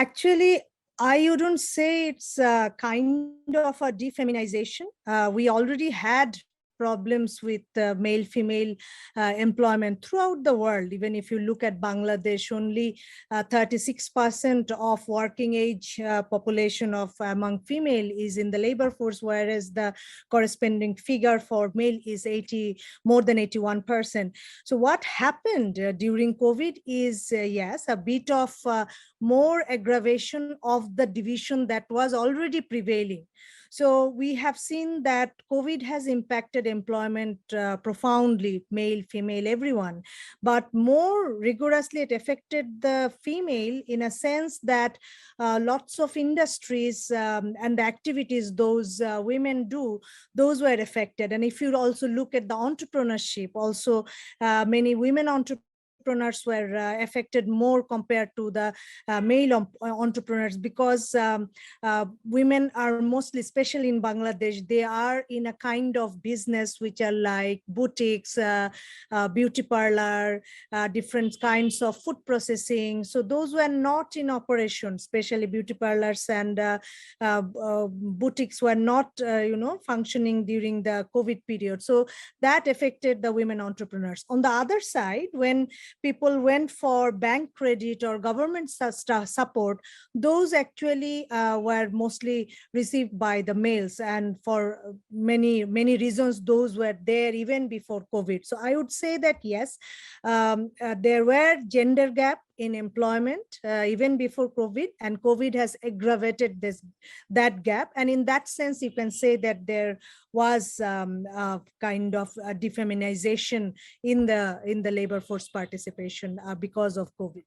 Actually, I wouldn't say it's a kind of a defeminization. We already had problems with male-female employment throughout the world. Even if you look at Bangladesh, only 36% of working age population of among female is in the labor force, whereas the corresponding figure for male is more than 81%. So what happened during COVID is, yes, a bit of more aggravation of the division that was already prevailing. So we have seen that COVID has impacted employment profoundly, male, female, everyone, but more rigorously it affected the female in a sense that lots of industries and the activities those women do, those were affected. And if you also look at the entrepreneurship, also many women entrepreneurs were affected more compared to the male entrepreneurs, because women are mostly, especially in Bangladesh, they are in a kind of business which are like boutiques, beauty parlor, different kinds of food processing. So those were not in operation, especially beauty parlors and boutiques were not, functioning during the COVID period. So that affected the women entrepreneurs. On the other side, when people went for bank credit or government support, those actually were mostly received by the males, and for many reasons those were there even before COVID. So I would say that yes, there were gender gap in employment even before COVID, and COVID has aggravated that gap. And in that sense, you can say that there was kind of a defeminization in the labor force participation because of COVID.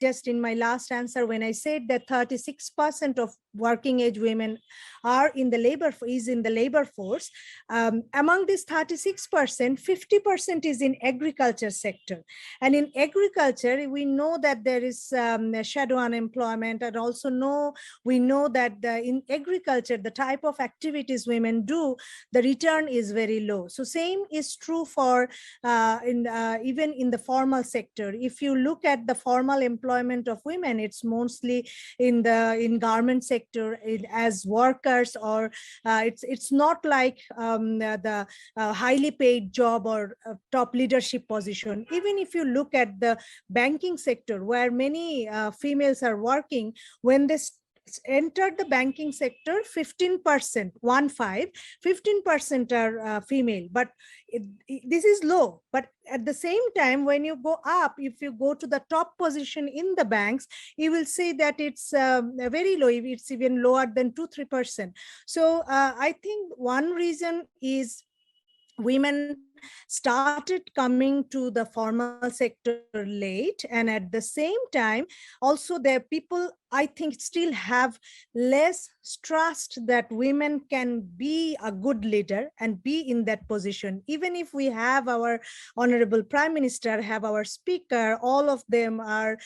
Just in my last answer, when I said that 36% of working age women are in the labor force, among this 36%, 50% is in agriculture sector. And in agriculture, we know that there is shadow unemployment, and also we know that in agriculture, the type of activities women do, the return is very low. So same is true for even in the formal sector. If you look at the formal employment of women, it's mostly in garment sector as workers, or it's not like the highly paid job or top leadership position. Even if you look at the banking sector, where many females are working, when they entered the banking sector, 15%, 15% are female, but this is low. But at the same time, when you go up, if you go to the top position in the banks, you will see that it's very low. It's even lower than 2-3%. So I think one reason is women started coming to the formal sector late, and at the same time also there people, I think, still have less trust that women can be a good leader and be in that position. Even if we have our honorable prime minister, have our speaker, all of them are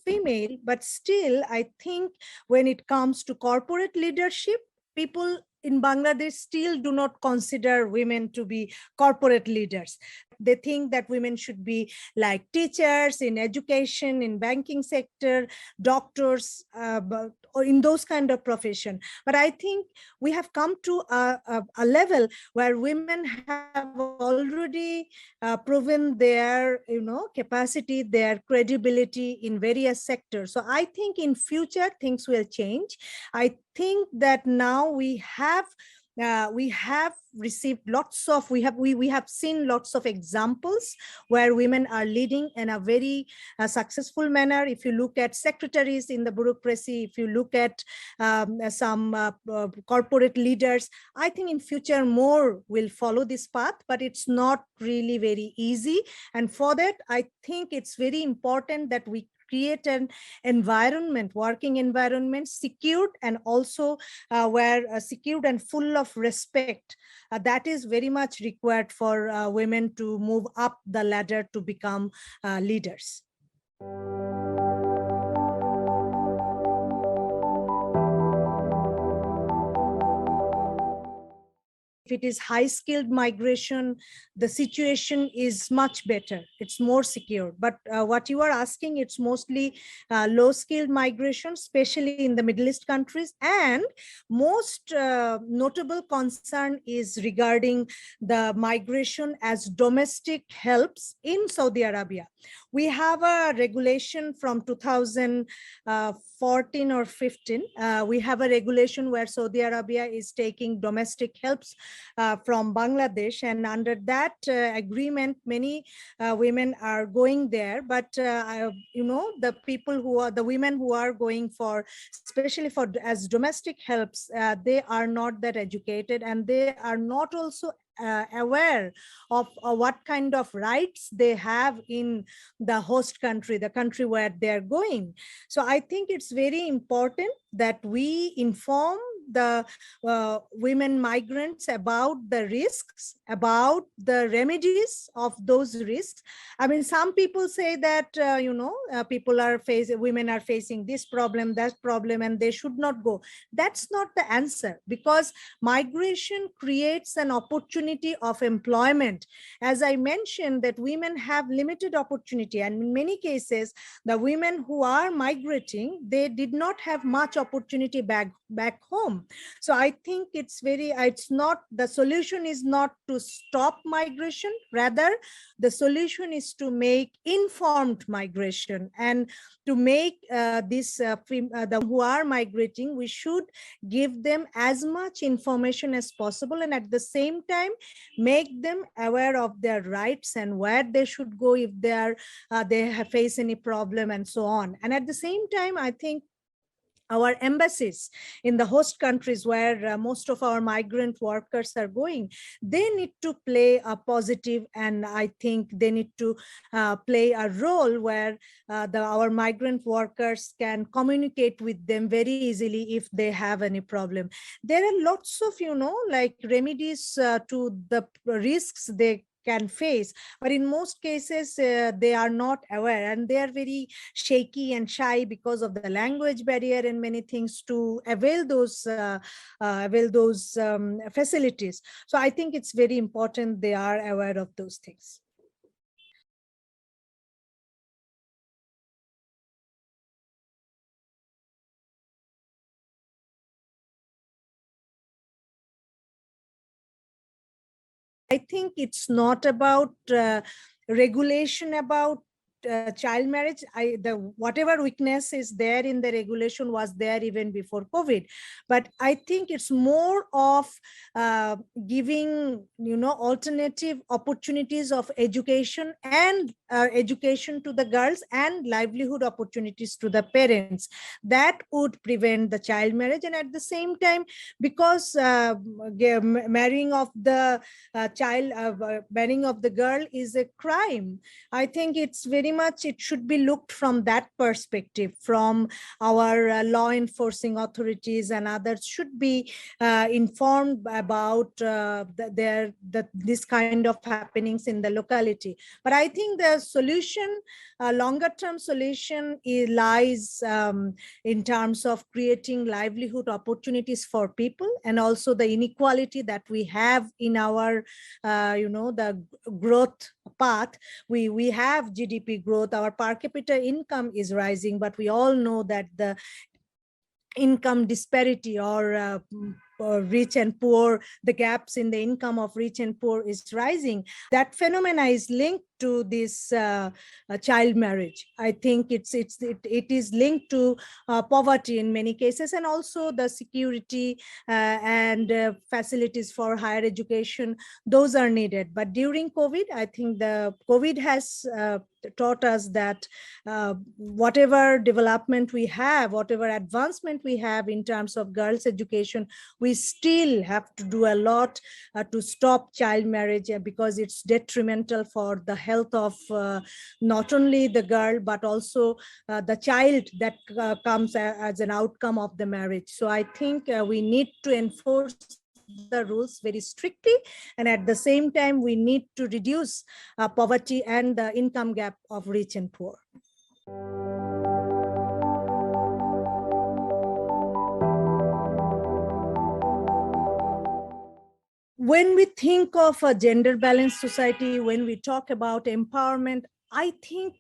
female, but still I think when it comes to corporate leadership, people in Bangladesh still do not consider women to be corporate leaders. They think that women should be like teachers, in education, in banking sector, doctors, or in those kind of profession. But I think we have come to a level where women have already proven their capacity, their credibility in various sectors. So I think in future things will change. I think that now we have received lots of, we have seen lots of examples where women are leading in a very successful manner. If you look at secretaries in the bureaucracy, if you look at some corporate leaders, I think in future more will follow this path, but it's not really very easy. And for that, I think it's very important that we create an environment, working environment, secured, and also where secured and full of respect. That is very much required for women to move up the ladder to become leaders. it is high-skilled migration, the situation is much better. It's more secure. But what you are asking, it's mostly low-skilled migration, especially in the Middle East countries. And most notable concern is regarding the migration as domestic helps in Saudi Arabia. We have a regulation from 2014 or 15. We have a regulation where Saudi Arabia is taking domestic helps from Bangladesh, and under that agreement, many women are going there. But the people who are the women who are going for, especially for as domestic helps, they are not that educated, and they are not also aware of what kind of rights they have in the host country, the country where they're going. So I think it's very important that we inform the women migrants about the risks, about the remedies of those risks. I mean, some people say that, women are facing this problem, that problem, and they should not go. That's not the answer, because migration creates an opportunity of employment. As I mentioned, that women have limited opportunity, and in many cases, the women who are migrating, they did not have much opportunity back home. So I think it's not, the solution is not to stop migration, rather the solution is to make informed migration, and to make the who are migrating, we should give them as much information as possible, and at the same time make them aware of their rights and where they should go if they have faced any problem and so on. And at the same time, I think our embassies in the host countries where most of our migrant workers are going, they need to play a positive, and I think they need to play a role where our migrant workers can communicate with them very easily if they have any problem. There are lots of, like remedies to the risks they can face, but in most cases they are not aware, and they are very shaky and shy because of the language barrier and many things to avail those facilities. So I think it's very important they are aware of those things. I think it's not about regulation about child marriage. Whatever weakness is there in the regulation was there even before COVID, but I think it's more of giving alternative opportunities of education, and education to the girls, and livelihood opportunities to the parents, that would prevent the child marriage. And at the same time, because marrying of the marrying of the girl is a crime, I think it's very much, it should be looked from that perspective, from our law enforcing authorities and others should be informed about this kind of happenings in the locality. But I think the solution, longer term solution, lies in terms of creating livelihood opportunities for people, and also the inequality that we have in our the growth path. We have GDP growth, our per capita income is rising, but we all know that the income disparity, or rich and poor, the gaps in the income of rich and poor is rising. That phenomena is linked to this child marriage. I think it is linked to poverty in many cases, and also the security and facilities for higher education, those are needed. But during COVID, I think the COVID has taught us that whatever development we have, whatever advancement we have in terms of girls' education, we still have to do a lot to stop child marriage, because it's detrimental for the health of not only the girl, but also the child that comes as an outcome of the marriage. So I think we need to enforce the rules very strictly, and at the same time we need to reduce poverty and the income gap of rich and poor. when we think of a gender balanced society, when we talk about empowerment, I think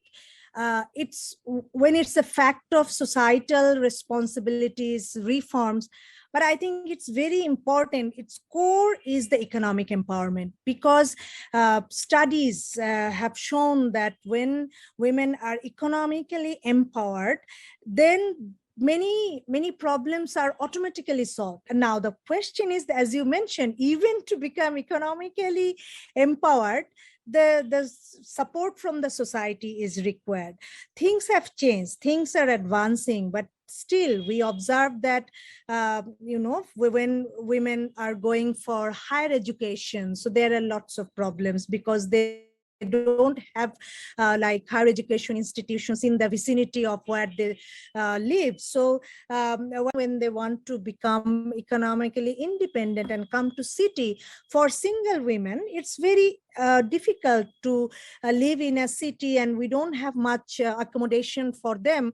it's when it's a fact of societal responsibilities, reforms, but I think it's very important. Its core is the economic empowerment, because studies have shown that when women are economically empowered, then many problems are automatically solved. And now the question is, as you mentioned, even to become economically empowered, the support from the society is required. Things have changed, things are advancing, but still we observe that when women are going for higher education, so there are lots of problems because they don't have like higher education institutions in the vicinity of where they live. So when they want to become economically independent and come to city, for single women, it's very difficult to live in a city, and we don't have much accommodation for them,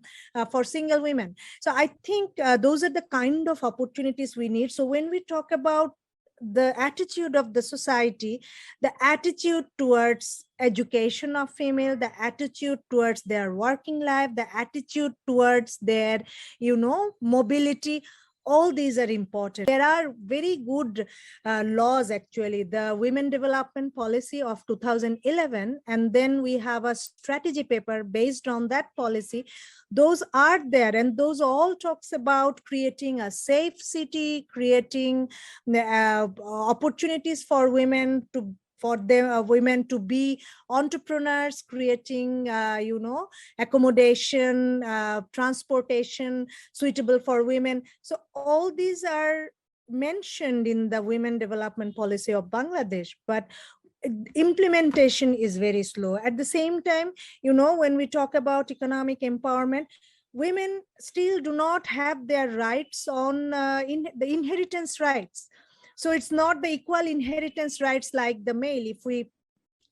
for single women. So I think those are the kind of opportunities we need. So when we talk about the attitude of the society, the attitude towards education of female, the attitude towards their working life, the attitude towards their, mobility, all these are important. There are very good laws, actually, the Women Development Policy of 2011, and then we have a strategy paper based on that policy. Those are there, and those all talks about creating a safe city, creating opportunities for women to be entrepreneurs, creating accommodation, transportation suitable for women. So all these are mentioned in the Women Development Policy of Bangladesh, but implementation is very slow. At the same time, when we talk about economic empowerment, women still do not have their rights on the inheritance rights. So it's not the equal inheritance rights like the male. If we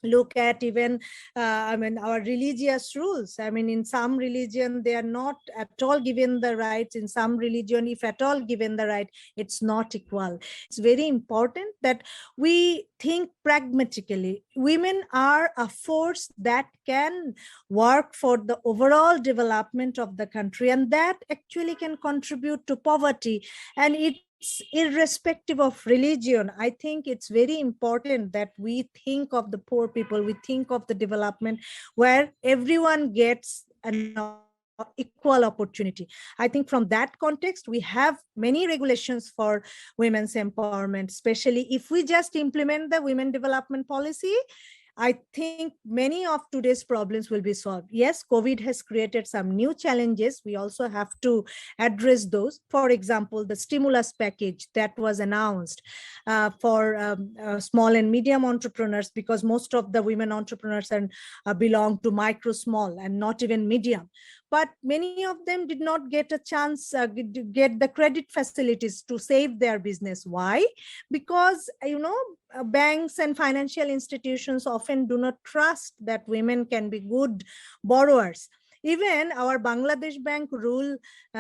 look at even our religious rules, in some religion they are not at all given the rights. In some religion, if at all given the right, it's not equal. It's very important that we think pragmatically. Women are a force that can work for the overall development of the country, and that actually can contribute to poverty. And it's irrespective of religion. I think it's very important that we think of the poor people, we think of the development where everyone gets an equal opportunity. I think from that context, we have many regulations for women's empowerment, especially if we just implement the Women Development Policy. I think many of today's problems will be solved. Yes, COVID has created some new challenges. We also have to address those. For example, the stimulus package that was announced for small and medium entrepreneurs, because most of the women entrepreneurs belong to micro, small, and not even medium. But many of them did not get a chance to get the credit facilities to save their business. Why? Because, banks and financial institutions often do not trust that women can be good borrowers. Even our Bangladesh Bank rule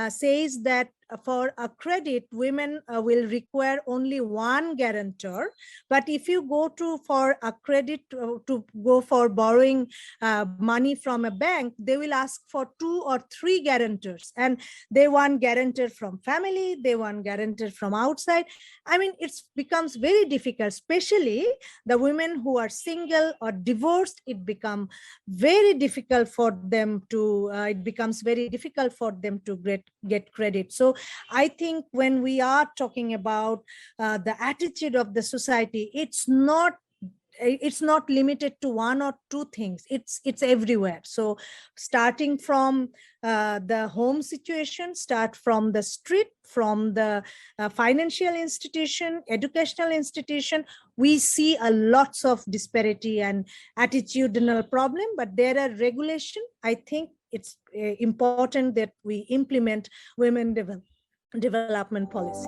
says that for a credit, women will require only one guarantor. But if you go for a credit to go for borrowing money from a bank, they will ask for 2 or 3 guarantors, and they want guarantor from family, they want guarantor from outside. It becomes very difficult, especially the women who are single or divorced. It becomes very difficult for them to get credit. So I think when we are talking about the attitude of the society, it's not limited to one or two things. It's everywhere. So starting from the home situation, start from the street, from the financial institution, educational institution, we see a lots of disparity and attitudinal problem, but there are regulation. I think it's important that we implement women development policy.